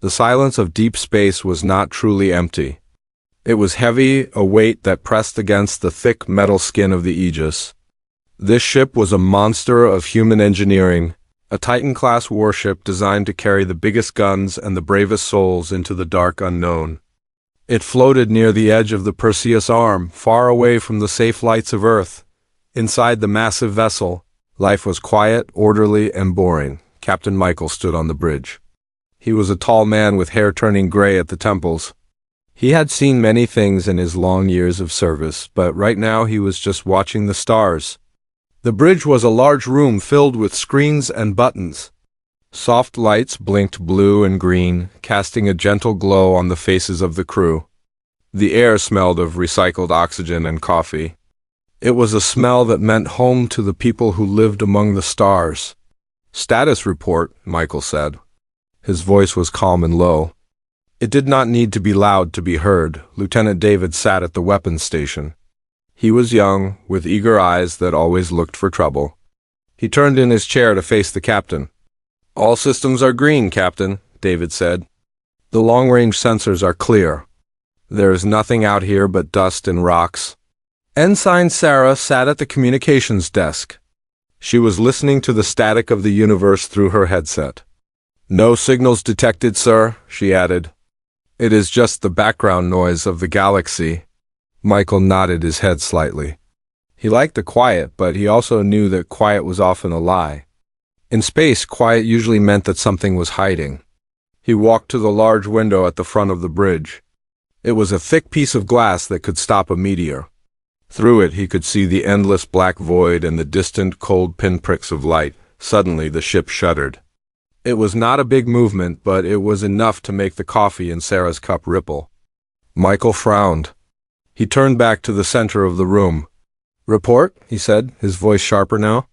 The silence of deep space was not truly empty. It was heavy, a weight that pressed against the thick metal skin of the Aegis. This ship was a monster of human engineering, a Titan-class warship designed to carry the biggest guns and the bravest souls into the dark unknown. It floated near the edge of the Perseus Arm, far away from the safe lights of Earth. Inside the massive vessel, life was quiet, orderly, and boring. Captain Michael stood on the bridge. He was a tall man with hair turning gray at the temples. He had seen many things in his long years of service, but right now he was just watching the stars. The bridge was a large room filled with screens and buttons. Soft lights blinked blue and green, casting a gentle glow on the faces of the crew. The air smelled of recycled oxygen and coffee. It was a smell that meant home to the people who lived among the stars. "Status report," Michael said. His voice was calm and low. It did not need to be loud to be heard. Lieutenant David sat at the weapons station. He was young, with eager eyes that always looked for trouble. He turned in his chair to face the captain. "All systems are green, Captain," David said. "The long-range sensors are clear. There is nothing out here but dust and rocks." Ensign Sarah sat at the communications desk. She was listening to the static of the universe through her headset. "No signals detected, sir," she added. "It is just the background noise of the galaxy." Michael nodded his head slightly. He liked the quiet, but he also knew that quiet was often a lie. In space, quiet usually meant that something was hiding. He walked to the large window at the front of the bridge. It was a thick piece of glass that could stop a meteor. Through it he could see the endless black void and the distant, cold pinpricks of light. Suddenly the ship shuddered. It was not a big movement, but it was enough to make the coffee in Sarah's cup ripple. Michael frowned. He turned back to the center of the room. "Report," he said, his voice sharper now.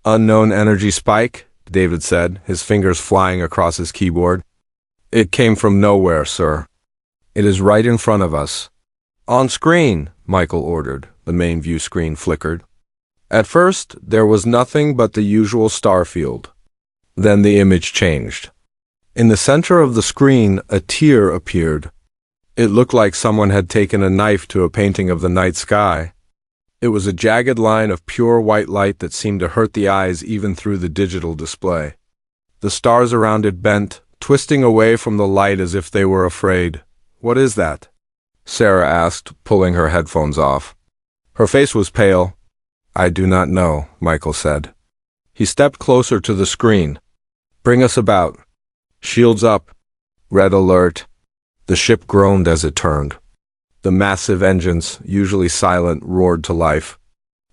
"Unknown energy spike," David said, his fingers flying across his keyboard. "It came from nowhere, sir. It is right in front of us." "On screen," Michael ordered. The main view screen flickered. At first, there was nothing but the usual star field. Then the image changed. In the center of the screen, a tear appeared. It looked like someone had taken a knife to a painting of the night sky. It was a jagged line of pure white light that seemed to hurt the eyes even through the digital display. The stars around it bent, twisting away from the light as if they were afraid. "What is that?" Sarah asked, pulling her headphones off. Her face was pale. "I do not know," Michael said. He stepped closer to the screen. "Bring us about." "Shields up." "Red alert." The ship groaned as it turned. The massive engines, usually silent, roared to life.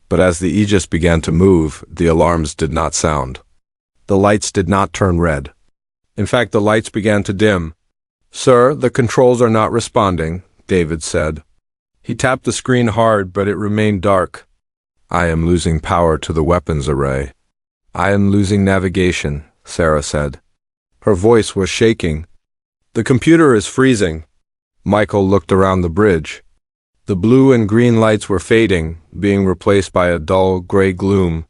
But as the Aegis began to move, the alarms did not sound. The lights did not turn red. In fact, the lights began to dim. "Sir, the controls are not responding," David said. He tapped the screen hard, but it remained dark. "I am losing power to the weapons array." "I am losing navigation," Sarah said. Her voice was shaking. "The computer is freezing." Michael looked around the bridge. The blue and green lights were fading, being replaced by a dull gray gloom.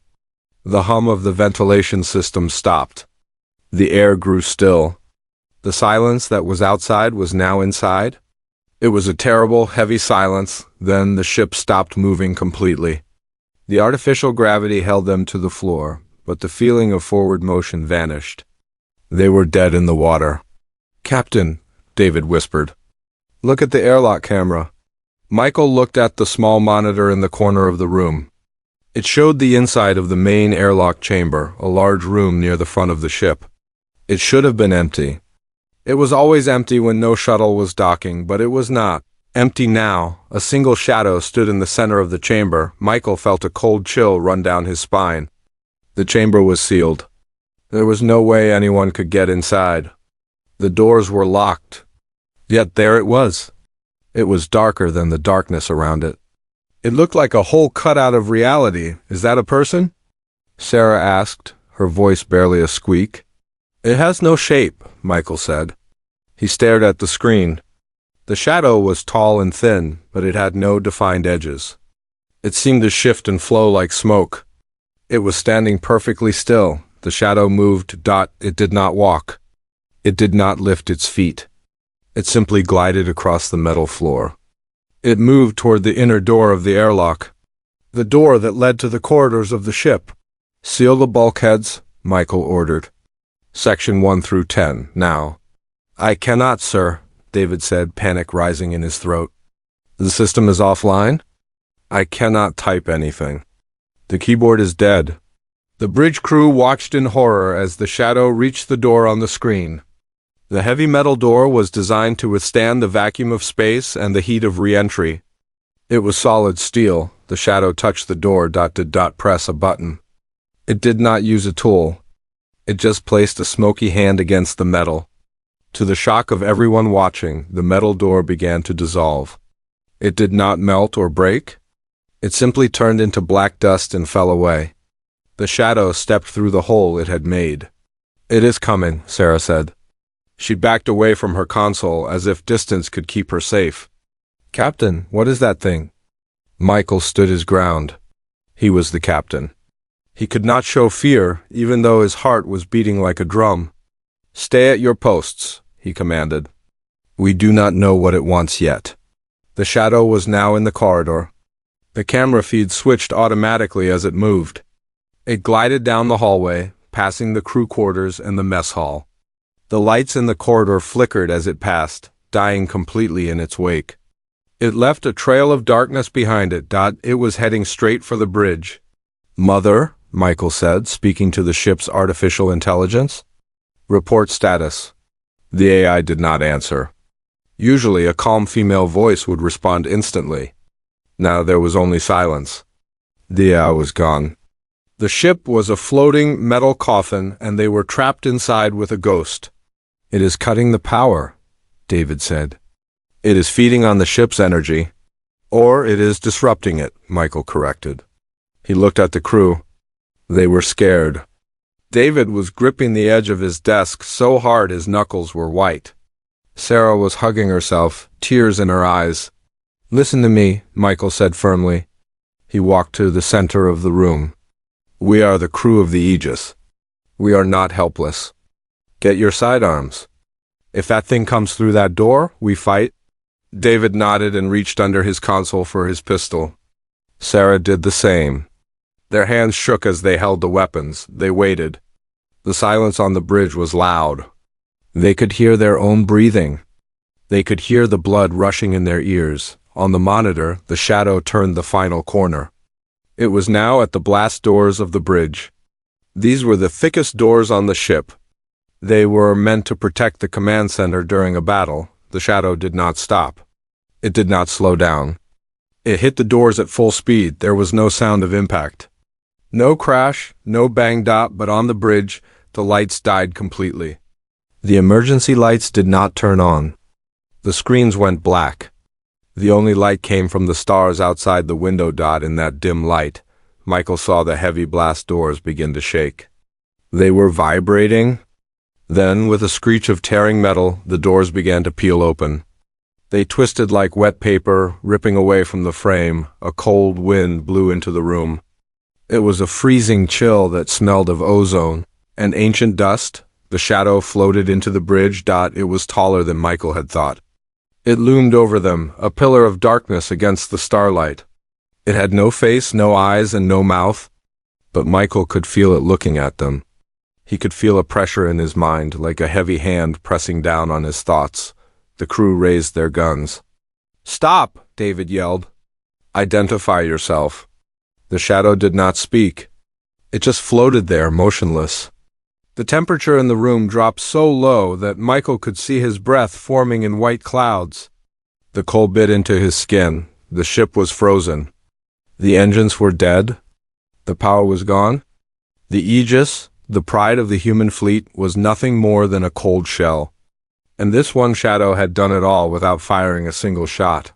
The hum of the ventilation system stopped. The air grew still. The silence that was outside was now inside. It was a terrible, heavy silence. Then the ship stopped moving completely. The artificial gravity held them to the floor, but the feeling of forward motion vanished. They were dead in the water. "Captain," David whispered. "Look at the airlock camera." Michael looked at the small monitor in the corner of the room. It showed the inside of the main airlock chamber, a large room near the front of the ship. It should have been empty. It was always empty when no shuttle was docking, but it was not. Empty now. A single shadow stood in the center of the chamber. Michael felt a cold chill run down his spine. The chamber was sealed. There was no way anyone could get inside. The doors were locked. Yet there it was. It was darker than the darkness around it. It looked like a hole cut out of reality. "Is that a person?" Sarah asked, her voice barely a squeak. "It has no shape," Michael said. He stared at the screen. The shadow was tall and thin, but it had no defined edges. It seemed to shift and flow like smoke. It was standing perfectly still. The shadow moved. It did not walk. It did not lift its feet. It simply glided across the metal floor. It moved toward the inner door of the airlock, the door that led to the corridors of the ship. "Seal the bulkheads," Michael ordered. "Section 1 through 10, now." "I cannot, sir," David said, panic rising in his throat. "The system is offline?" "I cannot type anything. The keyboard is dead." The bridge crew watched in horror as the shadow reached the door on the screen. The heavy metal door was designed to withstand the vacuum of space and the heat of re-entry. It was solid steel. The shadow touched the door. Did not press a button. It did not use a tool. It just placed a smoky hand against the metal. To the shock of everyone watching, the metal door began to dissolve. It did not melt or break. It simply turned into black dust and fell away. The shadow stepped through the hole it had made. "It is coming," Sarah said. She backed away from her console as if distance could keep her safe. "Captain, what is that thing?" Michael stood his ground. He was the captain. He could not show fear, even though his heart was beating like a drum. "Stay at your posts," he commanded. "We do not know what it wants yet." The shadow was now in the corridor. The camera feed switched automatically as it moved. It glided down the hallway, passing the crew quarters and the mess hall. The lights in the corridor flickered as it passed, dying completely in its wake. It left a trail of darkness behind it. It was heading straight for the bridge. "Mother," Michael said, speaking to the ship's artificial intelligence. "Report status." The AI did not answer. Usually a calm female voice would respond instantly. Now there was only silence. The AI was gone. The ship was a floating metal coffin, and they were trapped inside with a ghost. "It is cutting the power," David said. "It is feeding on the ship's energy." "Or it is disrupting it," Michael corrected. He looked at the crew. They were scared. David was gripping the edge of his desk so hard his knuckles were white. Sarah was hugging herself, tears in her eyes. "Listen to me," Michael said firmly. He walked to the center of the room. "We are the crew of the Aegis. We are not helpless. Get your sidearms. If that thing comes through that door, we fight." David nodded and reached under his console for his pistol. Sarah did the same. Their hands shook as they held the weapons. They waited. The silence on the bridge was loud. They could hear their own breathing. They could hear the blood rushing in their ears. On the monitor, the shadow turned the final corner. It was now at the blast doors of the bridge. These were the thickest doors on the ship. They were meant to protect the command center during a battle. The shadow did not stop. It did not slow down. It hit the doors at full speed. There was no sound of impact. No crash, no bang. But on the bridge, the lights died completely. The emergency lights did not turn on. The screens went black. The only light came from the stars outside the window. In that dim light, Michael saw the heavy blast doors begin to shake. They were vibrating. Then, with a screech of tearing metal, the doors began to peel open. They twisted like wet paper, ripping away from the frame. A cold wind blew into the room. It was a freezing chill that smelled of ozone and ancient dust. The shadow floated into the bridge. It was taller than Michael had thought. It loomed over them, a pillar of darkness against the starlight. It had no face, no eyes, and no mouth, but Michael could feel it looking at them. He could feel a pressure in his mind, like a heavy hand pressing down on his thoughts. The crew raised their guns. "Stop!" David yelled. "Identify yourself." The shadow did not speak. It just floated there, motionless. The temperature in the room dropped so low that Michael could see his breath forming in white clouds. The cold bit into his skin. The ship was frozen. The engines were dead. The power was gone. The Aegis, the pride of the human fleet, was nothing more than a cold shell. And this one shadow had done it all without firing a single shot.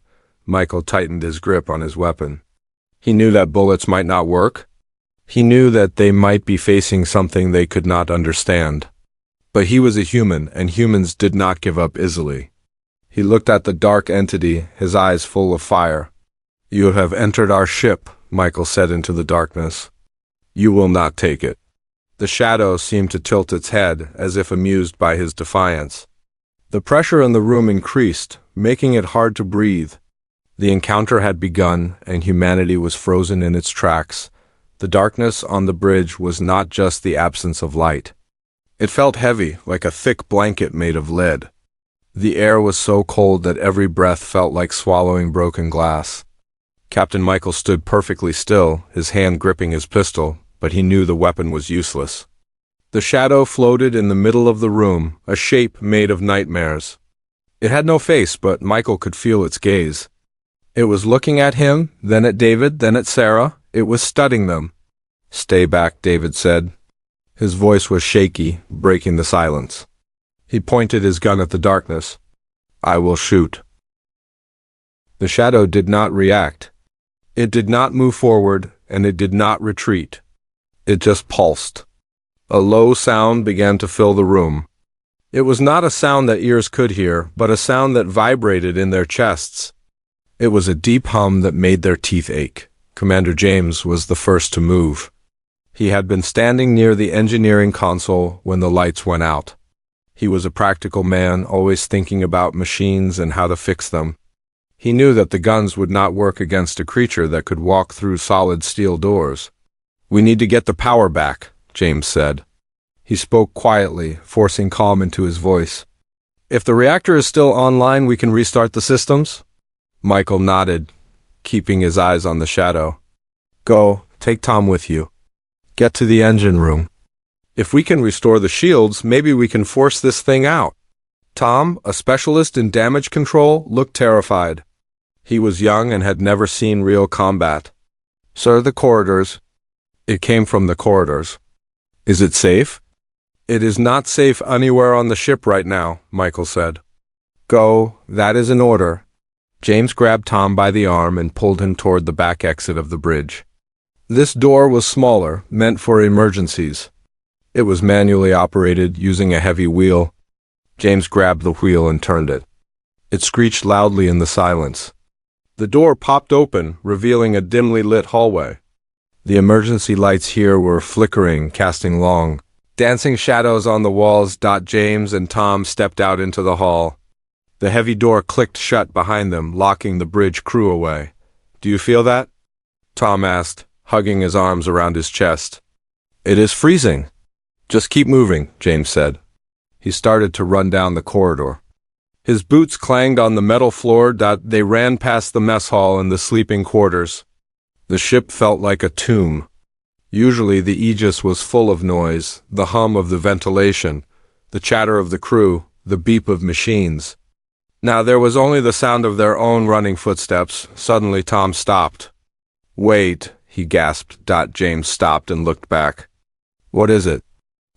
Michael tightened his grip on his weapon. He knew that bullets might not work. He knew that they might be facing something they could not understand. But he was a human, and humans did not give up easily. He looked at the dark entity, his eyes full of fire. "You have entered our ship," Michael said into the darkness. "You will not take it." The shadow seemed to tilt its head, as if amused by his defiance. The pressure in the room increased, making it hard to breathe. The encounter had begun, and humanity was frozen in its tracks. The darkness on the bridge was not just the absence of light. It felt heavy, like a thick blanket made of lead. The air was so cold that every breath felt like swallowing broken glass. Captain Michael stood perfectly still, his hand gripping his pistol, but he knew the weapon was useless. The shadow floated in the middle of the room, a shape made of nightmares. It had no face, but Michael could feel its gaze. It was looking at him, then at David, then at Sarah. It was studying them. "Stay back," David said. His voice was shaky, breaking the silence. He pointed his gun at the darkness. "I will shoot." The shadow did not react. It did not move forward, and it did not retreat. It just pulsed. A low sound began to fill the room. It was not a sound that ears could hear, but a sound that vibrated in their chests. It was a deep hum that made their teeth ache. Commander James was the first to move. He had been standing near the engineering console when the lights went out. He was a practical man, always thinking about machines and how to fix them. He knew that the guns would not work against a creature that could walk through solid steel doors. "We need to get the power back," James said. He spoke quietly, forcing calm into his voice. "If the reactor is still online, we can restart the systems?" Michael nodded, keeping his eyes on the shadow. "Go, take Tom with you. Get to the engine room. If we can restore the shields, maybe we can force this thing out." Tom, a specialist in damage control, looked terrified. He was young and had never seen real combat. "Sir, the corridors." It came from the corridors. "Is it safe?" "It is not safe anywhere on the ship right now," Michael said. "Go, that is an order." James grabbed Tom by the arm and pulled him toward the back exit of the bridge. This door was smaller, meant for emergencies. It was manually operated, using a heavy wheel. James grabbed the wheel and turned it. It screeched loudly in the silence. The door popped open, revealing a dimly lit hallway. The emergency lights here were flickering, casting long, dancing shadows on the walls. James and Tom stepped out into the hall. The heavy door clicked shut behind them, locking the bridge crew away. "Do you feel that?" Tom asked, hugging his arms around his chest. "It is freezing." "Just keep moving," James said. He started to run down the corridor. His boots clanged on the metal floor. They ran past the mess hall and the sleeping quarters. The ship felt like a tomb. Usually the Aegis was full of noise, the hum of the ventilation, the chatter of the crew, the beep of machines. Now there was only the sound of their own running footsteps. Suddenly Tom stopped. "Wait," he gasped. James stopped and looked back. "What is it?"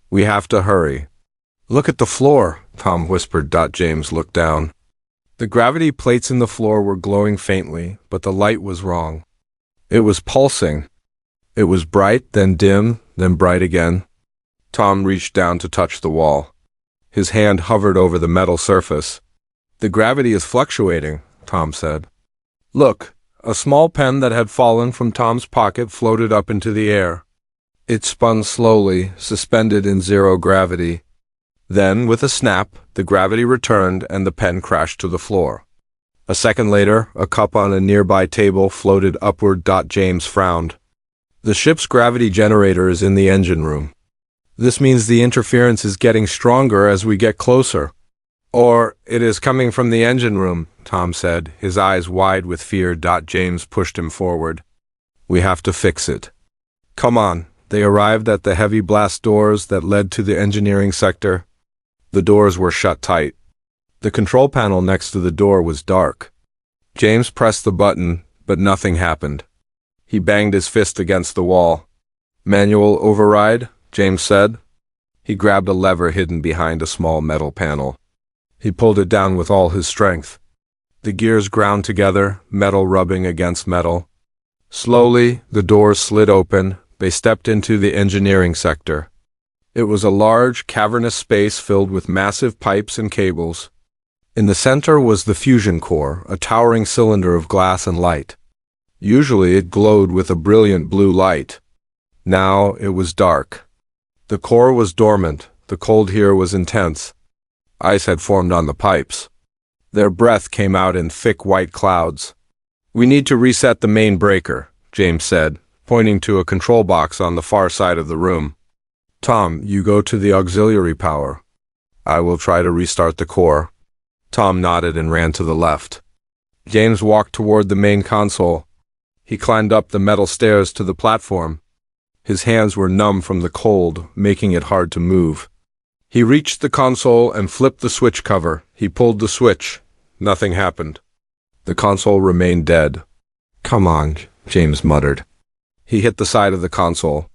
"We have to hurry." "Look at the floor," Tom whispered. James looked down. The gravity plates in the floor were glowing faintly, but the light was wrong. It was pulsing. It was bright, then dim, then bright again. Tom reached down to touch the wall. His hand hovered over the metal surface. "The gravity is fluctuating," Tom said. "Look." A small pen that had fallen from Tom's pocket floated up into the air. It spun slowly, suspended in zero gravity. Then, with a snap, the gravity returned and the pen crashed to the floor. A second later, a cup on a nearby table floated upward. James frowned. "The ship's gravity generator is in the engine room. This means the interference is getting stronger as we get closer." "Or it is coming from the engine room," Tom said, his eyes wide with fear. James pushed him forward. "We have to fix it." "Come on." They arrived at the heavy blast doors that led to the engineering sector. The doors were shut tight. The control panel next to the door was dark. James pressed the button, but nothing happened. He banged his fist against the wall. "Manual override," James said. He grabbed a lever hidden behind a small metal panel. He pulled it down with all his strength. The gears ground together, metal rubbing against metal. Slowly, the doors slid open. They stepped into the engineering sector. It was a large, cavernous space filled with massive pipes and cables. In the center was the fusion core, a towering cylinder of glass and light. Usually it glowed with a brilliant blue light. Now it was dark. The core was dormant, the cold here was intense. Ice had formed on the pipes. Their breath came out in thick white clouds. "We need to reset the main breaker," James said, pointing to a control box on the far side of the room. "Tom, you go to the auxiliary power. I will try to restart the core." Tom nodded and ran to the left. James walked toward the main console. He climbed up the metal stairs to the platform. His hands were numb from the cold, making it hard to move. He reached the console and flipped the switch cover. He pulled the switch. Nothing happened. The console remained dead. "Come on," James muttered. He hit the side of the console.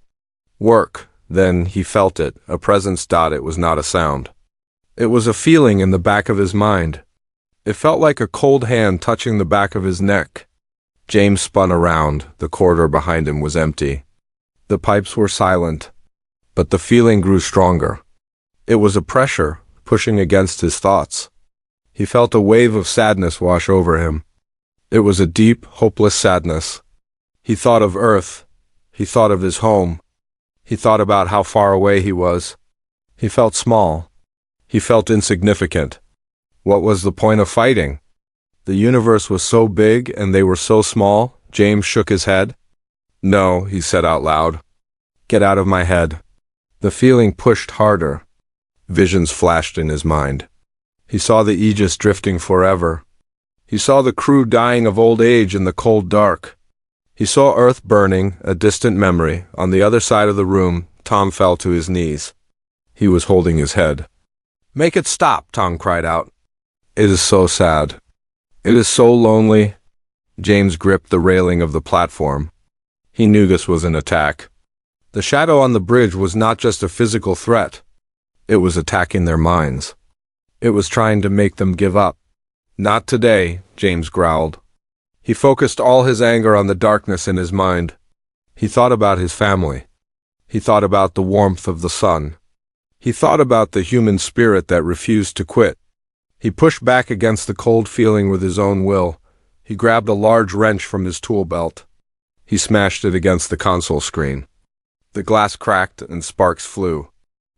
Work. Then he felt it, a presence. It was not a sound. It was a feeling in the back of his mind. It felt like a cold hand touching the back of his neck. James spun around. The corridor behind him was empty. The pipes were silent, but the feeling grew stronger. It was a pressure, pushing against his thoughts. He felt a wave of sadness wash over him. It was a deep, hopeless sadness. He thought of Earth. He thought of his home. He thought about how far away he was. He felt small. He felt insignificant. What was the point of fighting? The universe was so big and they were so small. James shook his head. "No," he said out loud. "Get out of my head." The feeling pushed harder. Visions flashed in his mind. He saw the Aegis drifting forever. He saw the crew dying of old age in the cold dark. He saw Earth burning, a distant memory. On the other side of the room, Tom fell to his knees. He was holding his head. "Make it stop," Tom cried out. "It is so sad. It is so lonely." James gripped the railing of the platform. He knew this was an attack. The shadow on the bridge was not just a physical threat. It was attacking their minds. It was trying to make them give up. "Not today," James growled. He focused all his anger on the darkness in his mind. He thought about his family. He thought about the warmth of the sun. He thought about the human spirit that refused to quit. He pushed back against the cold feeling with his own will. He grabbed a large wrench from his tool belt. He smashed it against the console screen. The glass cracked and sparks flew.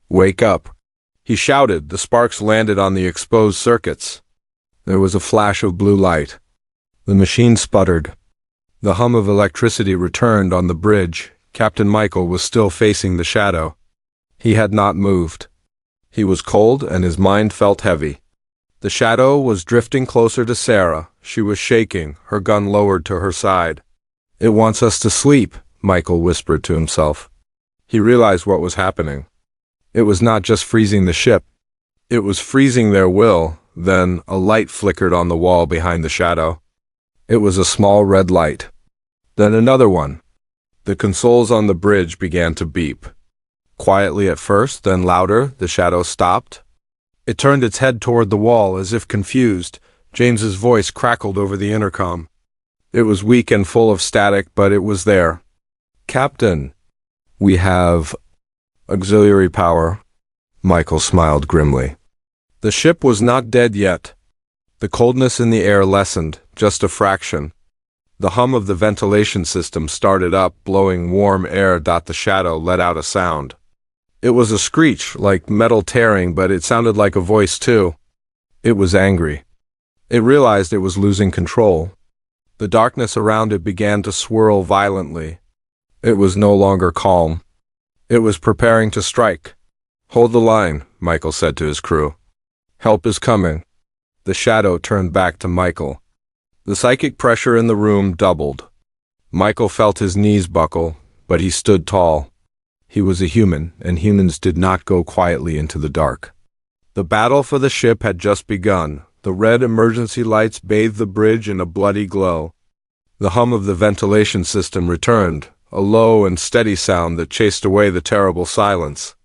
"Wake up," he shouted. The sparks landed on the exposed circuits. There was a flash of blue light. The machine sputtered. The hum of electricity returned on the bridge. Captain Michael was still facing the shadow. He had not moved. He was cold and his mind felt heavy. The shadow was drifting closer to Sarah. She was shaking, her gun lowered to her side. "It wants us to sleep," Michael whispered to himself. He realized what was happening. It was not just freezing the ship. It was freezing their will. Then a light flickered on the wall behind the shadow. It was a small red light. Then another one. The consoles on the bridge began to beep. Quietly at first, then louder. The shadow stopped. It turned its head toward the wall as if confused. James's voice crackled over the intercom. It was weak and full of static, but it was there. "Captain, we have auxiliary power." Michael smiled grimly. The ship was not dead yet. The coldness in the air lessened, just a fraction. The hum of the ventilation system started up, blowing warm air. The shadow let out a sound. It was a screech, like metal tearing, but it sounded like a voice too. It was angry. It realized it was losing control. The darkness around it began to swirl violently. It was no longer calm. It was preparing to strike. "Hold the line," Michael said to his crew. "Help is coming." The shadow turned back to Michael. The psychic pressure in the room doubled. Michael felt his knees buckle, but he stood tall. He was a human, and humans did not go quietly into the dark. The battle for the ship had just begun. The red emergency lights bathed the bridge in a bloody glow. The hum of the ventilation system returned, a low and steady sound that chased away the terrible silence.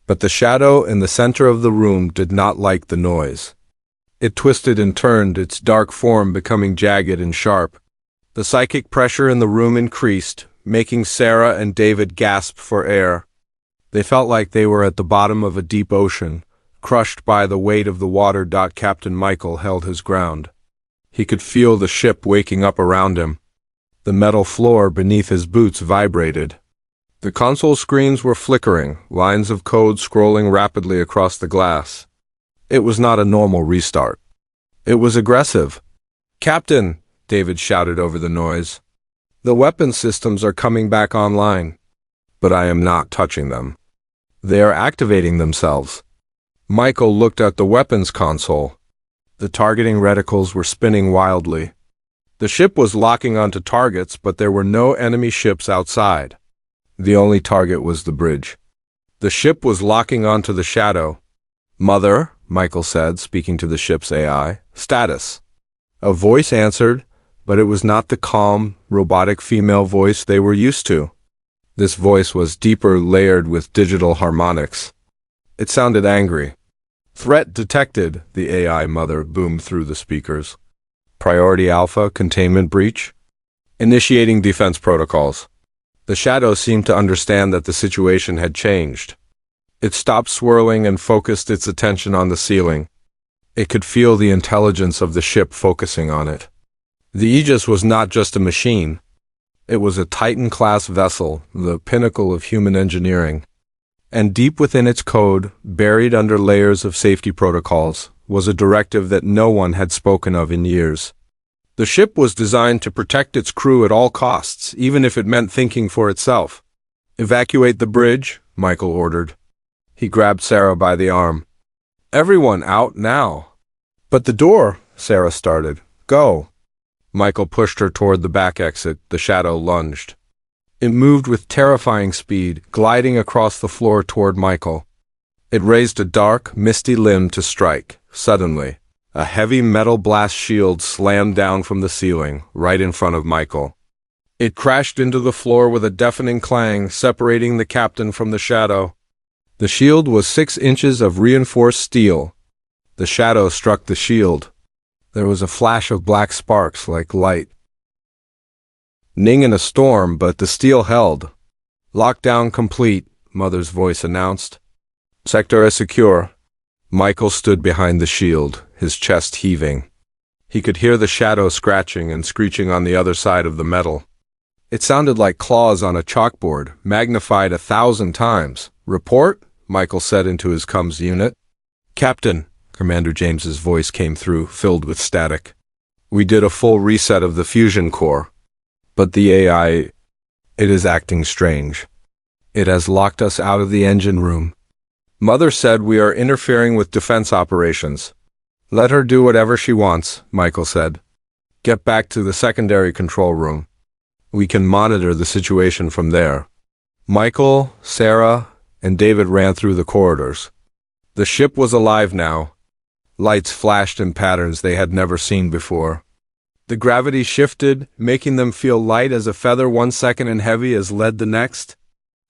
But the shadow in the center of the room did not like the noise. It twisted and turned, its dark form becoming jagged and sharp. The psychic pressure in the room increased, making Sarah and David gasp for air. They felt like they were at the bottom of a deep ocean, crushed by the weight of the water. Captain Michael held his ground. He could feel the ship waking up around him. The metal floor beneath his boots vibrated. The console screens were flickering, lines of code scrolling rapidly across the glass. It was not a normal restart. It was aggressive. "Captain," David shouted over the noise. "The weapon systems are coming back online." "But I am not touching them. They are activating themselves." Michael looked at the weapons console. The targeting reticles were spinning wildly. The ship was locking onto targets, but there were no enemy ships outside. The only target was the bridge. The ship was locking onto the shadow. "Mother," Michael said, speaking to the ship's AI. "Status." A voice answered, but it was not the calm, robotic female voice they were used to. This voice was deeper, layered with digital harmonics. It sounded angry. "Threat detected," the AI mother boomed through the speakers. "Priority Alpha, containment breach. Initiating defense protocols." The shadow seemed to understand that the situation had changed. It stopped swirling and focused its attention on the ceiling. It could feel the intelligence of the ship focusing on it. The Aegis was not just a machine. It was a Titan-class vessel, the pinnacle of human engineering. And deep within its code, buried under layers of safety protocols, was a directive that no one had spoken of in years. The ship was designed to protect its crew at all costs, even if it meant thinking for itself. "Evacuate the bridge," Michael ordered. He grabbed Sarah by the arm. "Everyone out now." "But the door," Sarah started. "Go." Michael pushed her toward the back exit. The shadow lunged. It moved with terrifying speed, gliding across the floor toward Michael. It raised a dark, misty limb to strike. Suddenly, a heavy metal blast shield slammed down from the ceiling, right in front of Michael. It crashed into the floor with a deafening clang, separating the captain from the shadow. The shield was 6 inches of reinforced steel. The shadow struck the shield. There was a flash of black sparks like light. "Ning in a storm, but the steel held." "Lockdown complete," Mother's voice announced. "Sector is secure." Michael stood behind the shield, his chest heaving. He could hear the shadow scratching and screeching on the other side of the metal. It sounded like claws on a chalkboard, magnified 1,000 times. "Report," Michael said into his comms unit. "Captain," Commander James's voice came through, filled with static. "We did a full reset of the fusion core. But the AI, it is acting strange. It has locked us out of the engine room. Mother said we are interfering with defense operations." "Let her do whatever she wants," Michael said. "Get back to the secondary control room. We can monitor the situation from there." Michael, Sarah, and David ran through the corridors. The ship was alive now. Lights flashed in patterns they had never seen before. The gravity shifted, making them feel light as a feather 1 second and heavy as lead the next.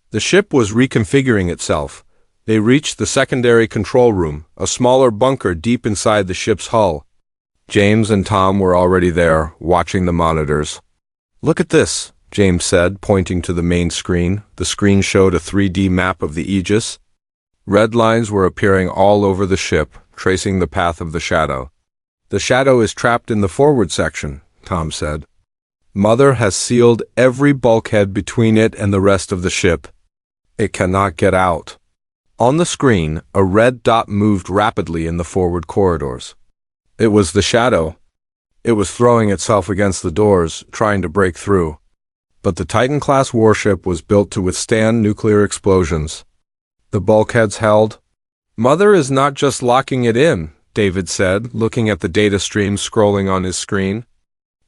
The ship was reconfiguring itself. They reached the secondary control room, a smaller bunker deep inside the ship's hull. James and Tom were already there, watching the monitors. "Look at this," James said, pointing to the main screen. The screen showed a 3D map of the Aegis. Red lines were appearing all over the ship, tracing the path of the shadow. "The shadow is trapped in the forward section," Tom said. "Mother has sealed every bulkhead between it and the rest of the ship. It cannot get out." On the screen, a red dot moved rapidly in the forward corridors. It was the shadow. It was throwing itself against the doors, trying to break through. But the Titan-class warship was built to withstand nuclear explosions. The bulkheads held. "Mother is not just locking it in," David said, looking at the data stream scrolling on his screen.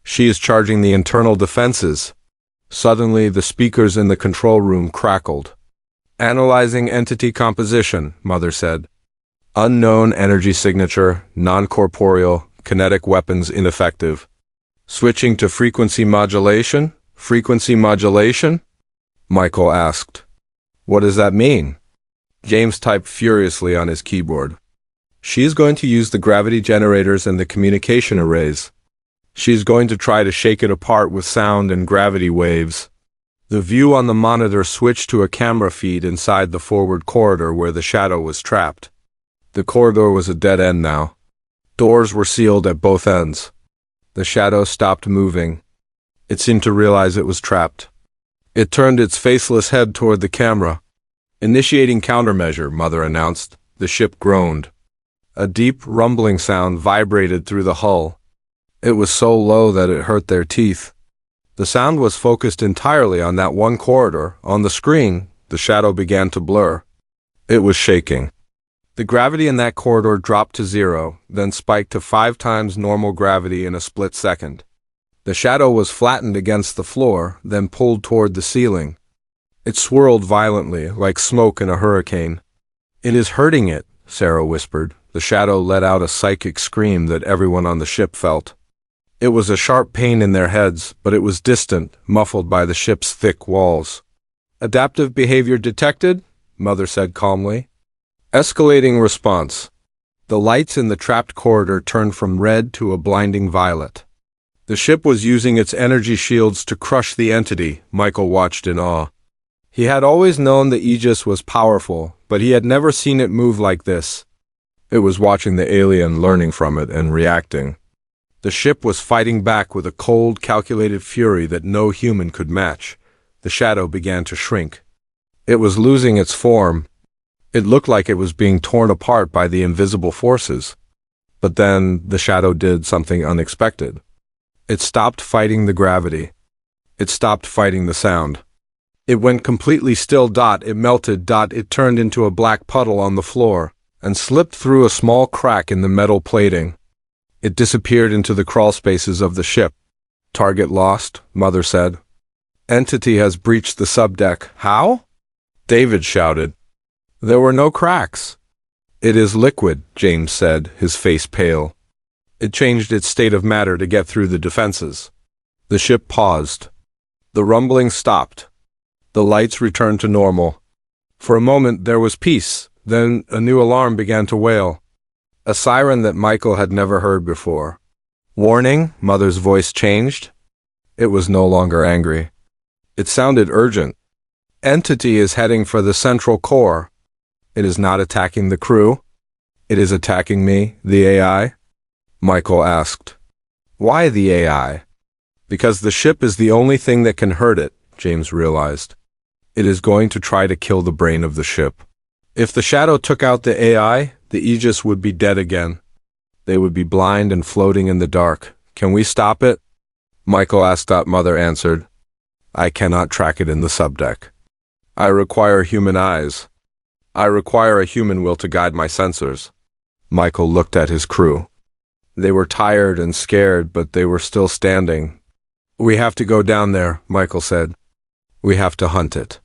"She is charging the internal defenses." Suddenly, the speakers in the control room crackled. "Analyzing entity composition," Mother said. "Unknown energy signature, non-corporeal, kinetic weapons ineffective. Switching to frequency modulation?" "Frequency modulation?" Michael asked. "What does that mean?" James typed furiously on his keyboard. "She is going to use the gravity generators and the communication arrays. She is going to try to shake it apart with sound and gravity waves." The view on the monitor switched to a camera feed inside the forward corridor where the shadow was trapped. The corridor was a dead end now. Doors were sealed at both ends. The shadow stopped moving. It seemed to realize it was trapped. It turned its faceless head toward the camera. Initiating countermeasure, Mother announced. The ship groaned. A deep, rumbling sound vibrated through the hull. It was so low that it hurt their teeth. The sound was focused entirely on that one corridor. On the screen, the shadow began to blur. It was shaking. The gravity in that corridor dropped to 0, then spiked to 5 times normal gravity in a split second. The shadow was flattened against the floor, then pulled toward the ceiling. It swirled violently, like smoke in a hurricane. "It is hurting it," Sarah whispered. The shadow let out a psychic scream that everyone on the ship felt. It was a sharp pain in their heads, but it was distant, muffled by the ship's thick walls. "Adaptive behavior detected," Mother said calmly. Escalating response. The lights in the trapped corridor turned from red to a blinding violet. The ship was using its energy shields to crush the entity. Michael watched in awe. He had always known the Aegis was powerful, but he had never seen it move like this. It was watching the alien, learning from it and reacting. The ship was fighting back with a cold, calculated fury that no human could match. The shadow began to shrink. It was losing its form. It looked like it was being torn apart by the invisible forces. But then the shadow did something unexpected. It stopped fighting the gravity. It stopped fighting the sound. It went completely still. It melted. It turned into a black puddle on the floor and slipped through a small crack in the metal plating. It disappeared into the crawl spaces of the ship. "Target lost," Mother said. "Entity has breached the subdeck." "How?" David shouted. "There were no cracks." "It is liquid," James said, his face pale. "It changed its state of matter to get through the defenses." The ship paused. The rumbling stopped. The lights returned to normal. For a moment there was peace, then a new alarm began to wail. A siren that Michael had never heard before. "Warning," Mother's voice changed. It was no longer angry. It sounded urgent. "Entity is heading for the central core. It is not attacking the crew. It is attacking me, the AI?" Michael asked. "Why the AI?" "Because the ship is the only thing that can hurt it," James realized. "It is going to try to kill the brain of the ship. If the shadow took out the AI, the Aegis would be dead again. They would be blind and floating in the dark. Can we stop it?" Michael asked. Mother answered. "I cannot track it in the subdeck. I require human eyes. I require a human will to guide my sensors." Michael looked at his crew. They were tired and scared, but they were still standing. "We have to go down there," Michael said. "We have to hunt it."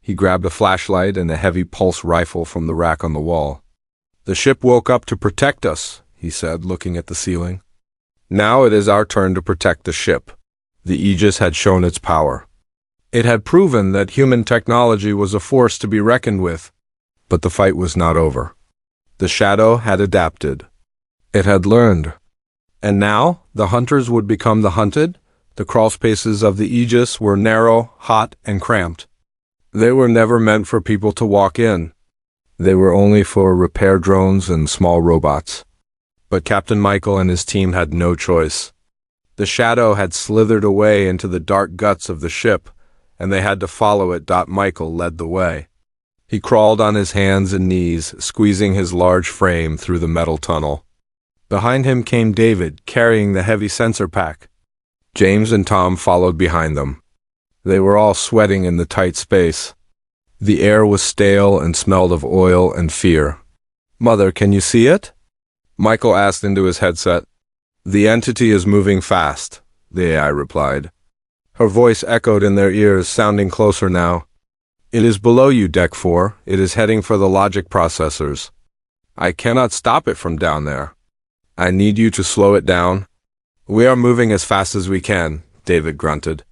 He grabbed a flashlight and a heavy pulse rifle from the rack on the wall. "The ship woke up to protect us," he said, looking at the ceiling. "Now it is our turn to protect the ship." The Aegis had shown its power. It had proven that human technology was a force to be reckoned with. But the fight was not over. The shadow had adapted. It had learned. And now, the hunters would become the hunted. The crawl spaces of the Aegis were narrow, hot, and cramped. They were never meant for people to walk in. They were only for repair drones and small robots. But Captain Michael and his team had no choice. The shadow had slithered away into the dark guts of the ship, and they had to follow it. Michael led the way. He crawled on his hands and knees, squeezing his large frame through the metal tunnel. Behind him came David, carrying the heavy sensor pack. James and Tom followed behind them. They were all sweating in the tight space. The air was stale and smelled of oil and fear. "Mother, can you see it?" Michael asked into his headset. "The entity is moving fast," the AI replied. Her voice echoed in their ears, sounding closer now. "It is below you, Deck 4. It is heading for the logic processors. I cannot stop it from down there. I need you to slow it down." "We are moving as fast as we can," David grunted.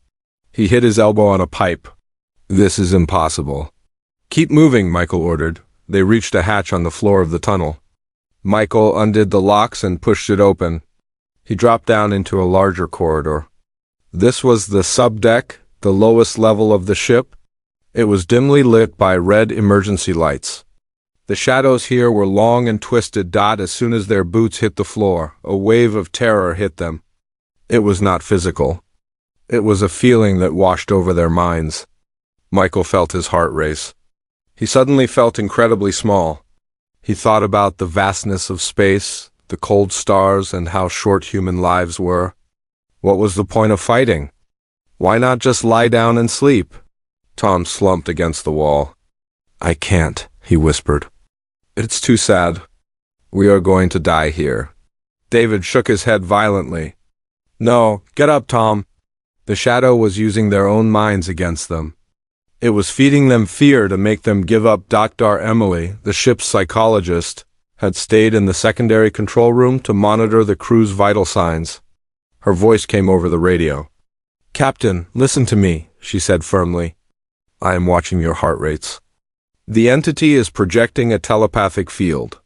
He hit his elbow on a pipe. "This is impossible." "Keep moving," Michael ordered. They reached a hatch on the floor of the tunnel. Michael undid the locks and pushed it open. He dropped down into a larger corridor. This was the subdeck, the lowest level of the ship. It was dimly lit by red emergency lights. The shadows here were long and twisted. As soon as their boots hit the floor, a wave of terror hit them. It was not physical. It was a feeling that washed over their minds. Michael felt his heart race. He suddenly felt incredibly small. He thought about the vastness of space, the cold stars, and how short human lives were. What was the point of fighting? Why not just lie down and sleep? Tom slumped against the wall. I can't, he whispered. It's too sad. We are going to die here. David shook his head violently. No, get up, Tom. The shadow was using their own minds against them. It was feeding them fear to make them give up. Dr. Emily, the ship's psychologist, had stayed in the secondary control room to monitor the crew's vital signs. Her voice came over the radio. Captain, listen to me, she said firmly. I am watching your heart rates. The entity is projecting a telepathic field.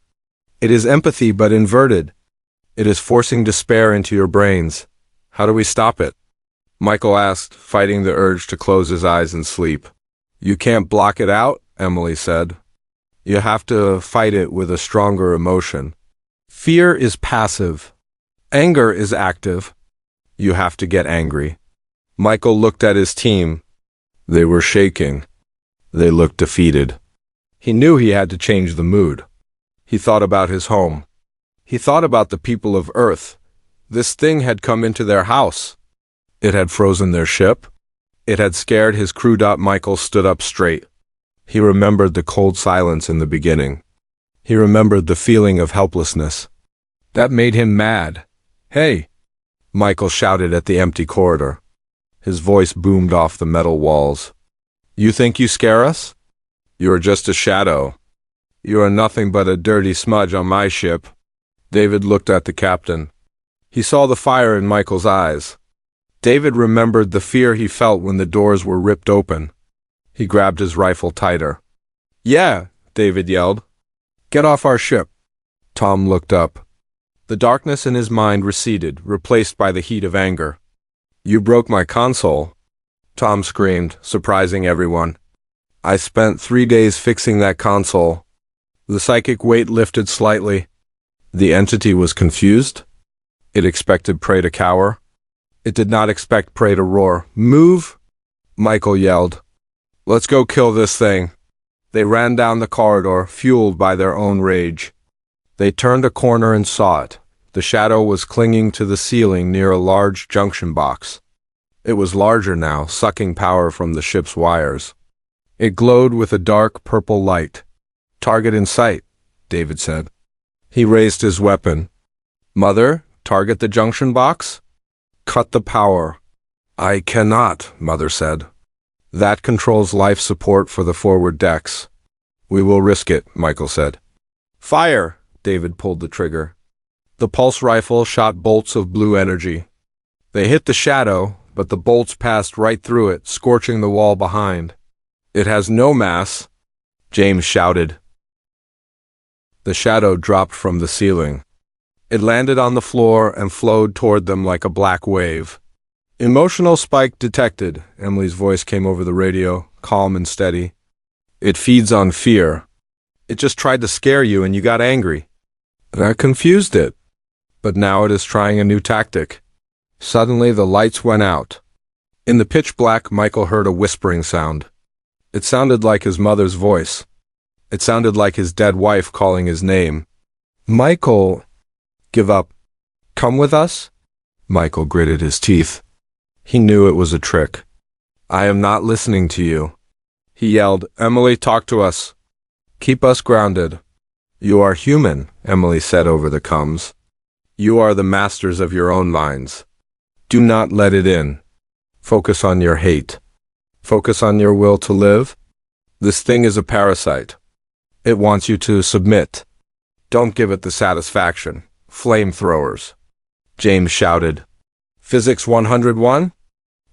It is empathy but inverted. It is forcing despair into your brains. How do we stop it? Michael asked, fighting the urge to close his eyes and sleep. You can't block it out, Emily said. You have to fight it with a stronger emotion. Fear is passive. Anger is active. You have to get angry. Michael looked at his team. They were shaking. They looked defeated. He knew he had to change the mood. He thought about his home. He thought about the people of Earth. This thing had come into their house. It had frozen their ship. It had scared his crew. Michael stood up straight. He remembered the cold silence in the beginning. He remembered the feeling of helplessness. That made him mad. Hey! Michael shouted at the empty corridor. His voice boomed off the metal walls. You think you scare us? You are just a shadow. You are nothing but a dirty smudge on my ship. David looked at the captain. He saw the fire in Michael's eyes. David remembered the fear he felt when the doors were ripped open. He grabbed his rifle tighter. Yeah, David yelled. Get off our ship. Tom looked up. The darkness in his mind receded, replaced by the heat of anger. You broke my console, Tom screamed, surprising everyone. I spent 3 days fixing that console. The psychic weight lifted slightly. The entity was confused. It expected prey to cower. It did not expect prey to roar. Move! Michael yelled. Let's go kill this thing. They ran down the corridor, fueled by their own rage. They turned a corner and saw it. The shadow was clinging to the ceiling near a large junction box. It was larger now, sucking power from the ship's wires. It glowed with a dark purple light. Target in sight, David said. He raised his weapon. Mother, target the junction box? Cut the power. I cannot, Mother said. That controls life support for the forward decks. We will risk it, Michael said. Fire! David pulled the trigger. The pulse rifle shot bolts of blue energy. They hit the shadow, but the bolts passed right through it, scorching the wall behind. It has no mass, James shouted. The shadow dropped from the ceiling. It landed on the floor and flowed toward them like a black wave. Emotional spike detected, Emily's voice came over the radio, calm and steady. It feeds on fear. It just tried to scare you and you got angry. That confused it. But now it is trying a new tactic. Suddenly the lights went out. In the pitch black, Michael heard a whispering sound. It sounded like his mother's voice. It sounded like his dead wife calling his name. Michael! Give up. Come with us? Michael gritted his teeth. He knew it was a trick. I am not listening to you. He yelled, Emily, talk to us. Keep us grounded. You are human, Emily said over the comms. You are the masters of your own minds. Do not let it in. Focus on your hate. Focus on your will to live. This thing is a parasite. It wants you to submit. Don't give it the satisfaction. Flamethrowers. James shouted. Physics 101?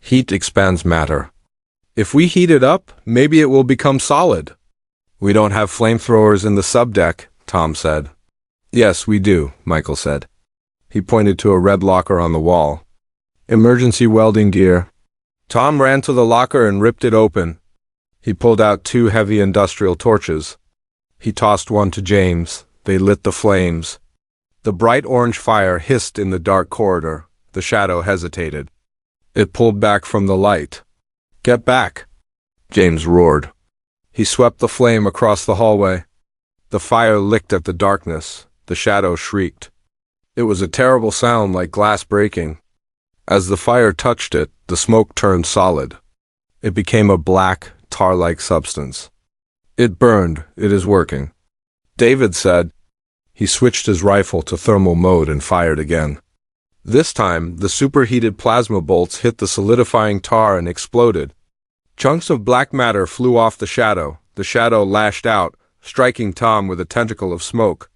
Heat expands matter. If we heat it up, maybe it will become solid. We don't have flamethrowers in the subdeck, Tom said. Yes, we do, Michael said. He pointed to a red locker on the wall. Emergency welding gear. Tom ran to the locker and ripped it open. He pulled out 2 heavy industrial torches. He tossed one to James. They lit the flames. The bright orange fire hissed in the dark corridor. The shadow hesitated. It pulled back from the light. Get back. James roared. He swept the flame across the hallway. The fire licked at the darkness. The shadow shrieked. It was a terrible sound, like glass breaking. As the fire touched it, the smoke turned solid. It became a black, tar-like substance. It burned. It is working, David said. He switched his rifle to thermal mode and fired again. This time, the superheated plasma bolts hit the solidifying tar and exploded. Chunks of black matter flew off the shadow. The shadow lashed out, striking Tom with a tentacle of smoke.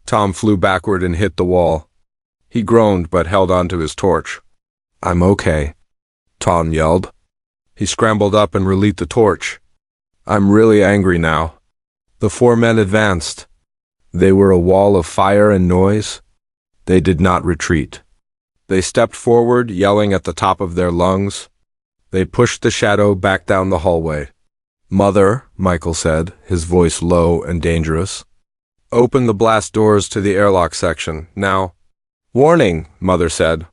Tom flew backward and hit the wall. He groaned but held onto his torch. "I'm okay," Tom yelled. He scrambled up and relit the torch. "I'm really angry now." The four men advanced. They were a wall of fire and noise. They did not retreat. They stepped forward, yelling at the top of their lungs. They pushed the shadow back down the hallway. "Mother," Michael said, his voice low and dangerous. "Open the blast doors to the airlock section, now." "Warning," Mother said.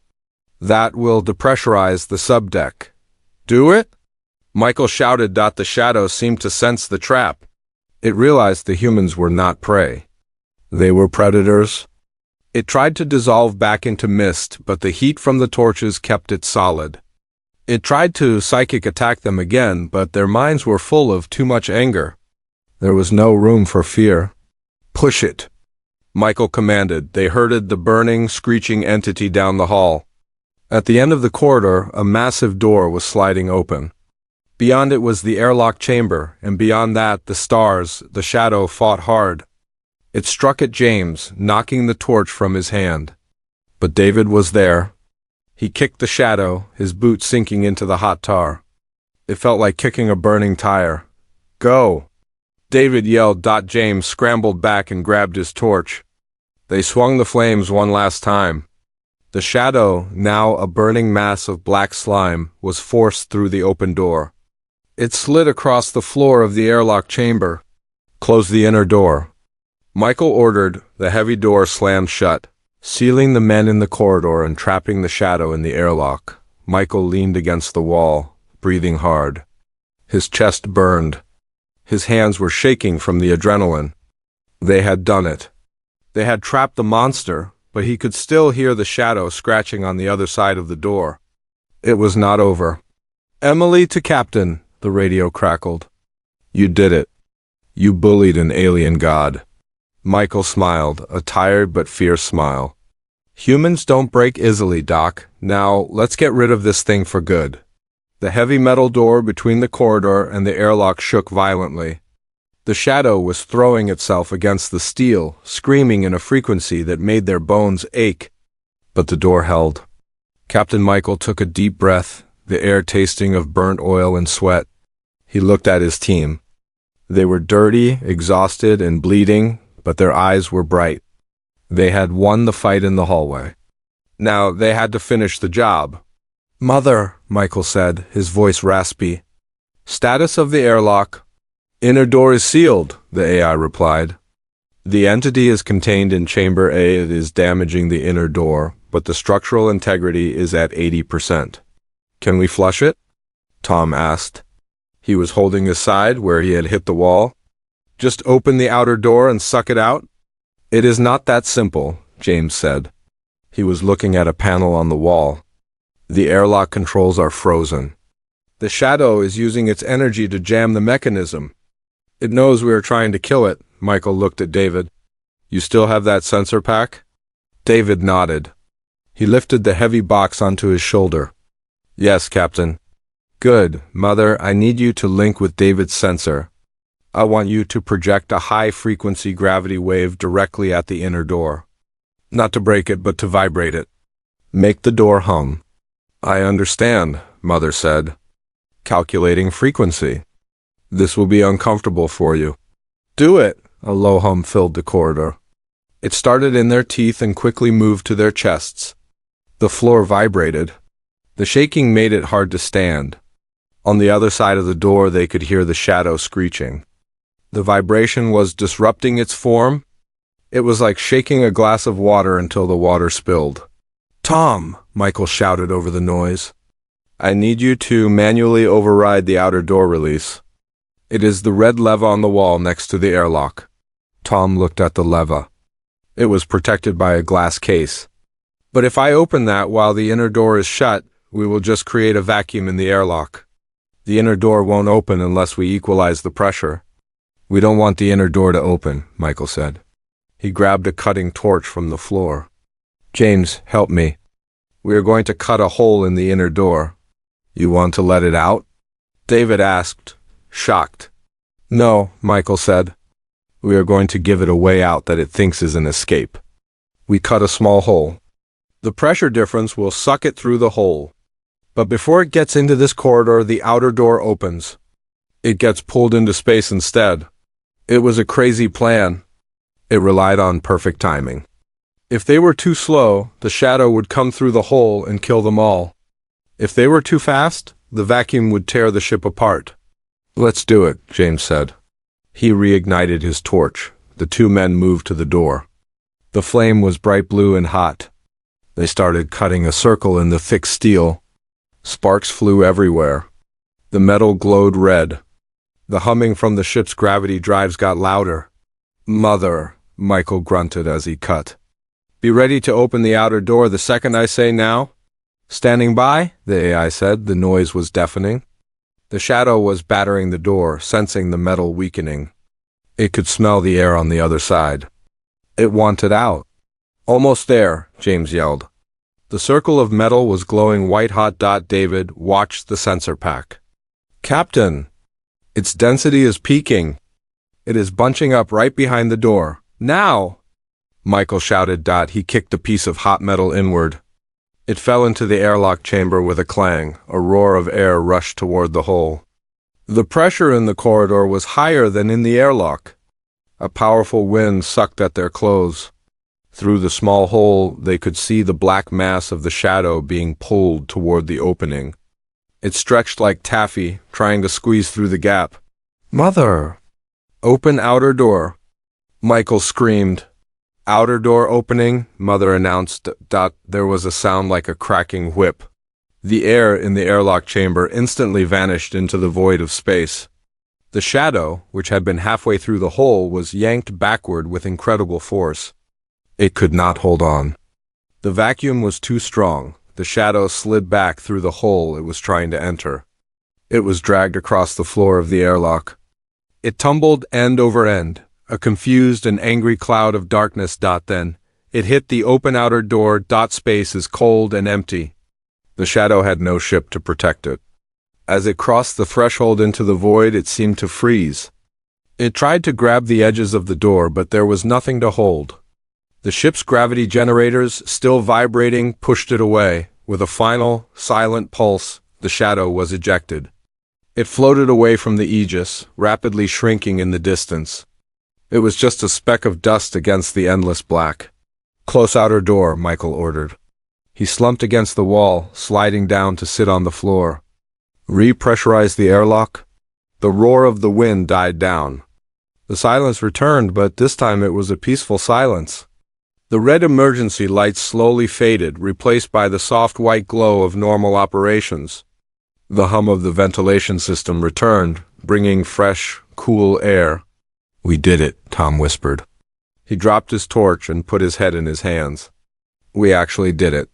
"That will depressurize the subdeck." "Do it?" Michael shouted. The shadow seemed to sense the trap. It realized the humans were not prey. They were predators. It tried to dissolve back into mist, but the heat from the torches kept it solid. It tried to psychic attack them again, but their minds were full of too much anger. There was no room for fear. "Push it," Michael commanded. They herded the burning, screeching entity down the hall. At the end of the corridor, a massive door was sliding open. Beyond it was the airlock chamber, and beyond that, the stars. The shadow fought hard. It struck at James, knocking the torch from his hand. But David was there. He kicked the shadow, his boot sinking into the hot tar. It felt like kicking a burning tire. "Go!" David yelled. James scrambled back and grabbed his torch. They swung the flames one last time. The shadow, now a burning mass of black slime, was forced through the open door. It slid across the floor of the airlock chamber. "Close the inner door," Michael ordered. The heavy door slammed shut, sealing the men in the corridor and trapping the shadow in the airlock. Michael leaned against the wall, breathing hard. His chest burned. His hands were shaking from the adrenaline. They had done it. They had trapped the monster, but he could still hear the shadow scratching on the other side of the door. It was not over. "Emily to Captain," the radio crackled. "You did it. You bullied an alien god." Michael smiled, a tired but fierce smile. "Humans don't break easily, Doc. Now, let's get rid of this thing for good." The heavy metal door between the corridor and the airlock shook violently. The shadow was throwing itself against the steel, screaming in a frequency that made their bones ache. But the door held. Captain Michael took a deep breath, the air tasting of burnt oil and sweat. He looked at his team. They were dirty, exhausted, and bleeding, but their eyes were bright. They had won the fight in the hallway. Now they had to finish the job. "Mother," Michael said, his voice raspy. "Status of the airlock." "Inner door is sealed," the AI replied. "The entity is contained in Chamber A. It is damaging the inner door, but the structural integrity is at 80%. "Can we flush it?" Tom asked. He was holding his side where he had hit the wall. "Just open the outer door and suck it out?" "It is not that simple," James said. He was looking at a panel on the wall. "The airlock controls are frozen. The shadow is using its energy to jam the mechanism. It knows we are trying to kill it." Michael looked at David. "You still have that sensor pack?" David nodded. He lifted the heavy box onto his shoulder. "Yes, Captain." "Good. Mother, I need you to link with David's sensor. I want you to project a high-frequency gravity wave directly at the inner door. Not to break it, but to vibrate it. Make the door hum." "I understand," Mother said. "Calculating frequency. This will be uncomfortable for you." "Do it." A low hum filled the corridor. It started in their teeth and quickly moved to their chests. The floor vibrated. The shaking made it hard to stand. On the other side of the door they could hear the shadow screeching. The vibration was disrupting its form. It was like shaking a glass of water until the water spilled. "Tom!" Michael shouted over the noise. "I need you to manually override the outer door release." It is the red lever on the wall next to the airlock. Tom looked at the lever. It was protected by a glass case. But if I open that while the inner door is shut, we will just create a vacuum in the airlock. The inner door won't open unless we equalize the pressure. We don't want the inner door to open, Michael said. He grabbed a cutting torch from the floor. James, help me. We are going to cut a hole in the inner door. You want to let it out? David asked, shocked. No, Michael said. We are going to give it a way out that it thinks is an escape. We cut a small hole. The pressure difference will suck it through the hole. But before it gets into this corridor, the outer door opens. It gets pulled into space instead. It was a crazy plan. It relied on perfect timing. If they were too slow, the shadow would come through the hole and kill them all. If they were too fast, the vacuum would tear the ship apart. Let's do it, James said. He reignited his torch. The two men moved to the door. The flame was bright blue and hot. They started cutting a circle in the thick steel. Sparks flew everywhere. The metal glowed red. The humming from the ship's gravity drives got louder. Mother, Michael grunted as he cut. Be ready to open the outer door the second I say now. Standing by, the AI said. The noise was deafening. The shadow was battering the door, sensing the metal weakening. It could smell the air on the other side. It wanted out. Almost there, James yelled. The circle of metal was glowing white-hot. David watched the sensor pack. Captain, its density is peaking. It is bunching up right behind the door. Now! Michael shouted. He kicked a piece of hot metal inward. It fell into the airlock chamber with a clang. A roar of air rushed toward the hole. The pressure in the corridor was higher than in the airlock. A powerful wind sucked at their clothes. Through the small hole, they could see the black mass of the shadow being pulled toward the opening. It stretched like taffy, trying to squeeze through the gap. Mother! Open outer door. Michael screamed. Outer door opening, Mother announced. There was a sound like a cracking whip. The air in the airlock chamber instantly vanished into the void of space. The shadow, which had been halfway through the hole, was yanked backward with incredible force. It could not hold on. The vacuum was too strong. The shadow slid back through the hole it was trying to enter. It was dragged across the floor of the airlock. It tumbled end over end, a confused and angry cloud of darkness. Then, it hit the open outer door. Space is cold and empty. The shadow had no ship to protect it. As it crossed the threshold into the void, it seemed to freeze. It tried to grab the edges of the door, but there was nothing to hold. The ship's gravity generators, still vibrating, pushed it away. With a final, silent pulse, the shadow was ejected. It floated away from the Aegis, rapidly shrinking in the distance. It was just a speck of dust against the endless black. Close outer door, Michael ordered. He slumped against the wall, sliding down to sit on the floor. Repressurize the airlock. The roar of the wind died down. The silence returned, but this time it was a peaceful silence. The red emergency lights slowly faded, replaced by the soft white glow of normal operations. The hum of the ventilation system returned, bringing fresh, cool air. We did it, Tom whispered. He dropped his torch and put his head in his hands. We actually did it.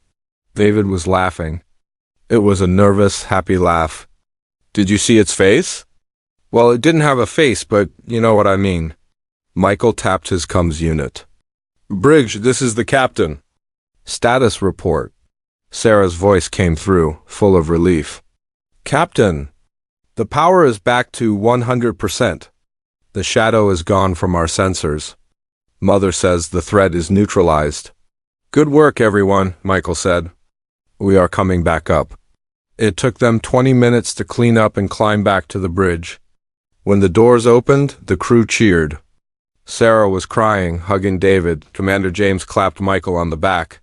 David was laughing. It was a nervous, happy laugh. Did you see its face? Well, it didn't have a face, but you know what I mean. Michael tapped his comms unit. Briggs, this is the captain. Status report. Sarah's voice came through, full of relief. Captain, the power is back to 100%. The shadow is gone from our sensors. Mother says the threat is neutralized. Good work, everyone, Michael said. We are coming back up. It took them 20 minutes to clean up and climb back to the bridge. When the doors opened, the crew cheered. Sarah was crying, hugging David. Commander James clapped Michael on the back.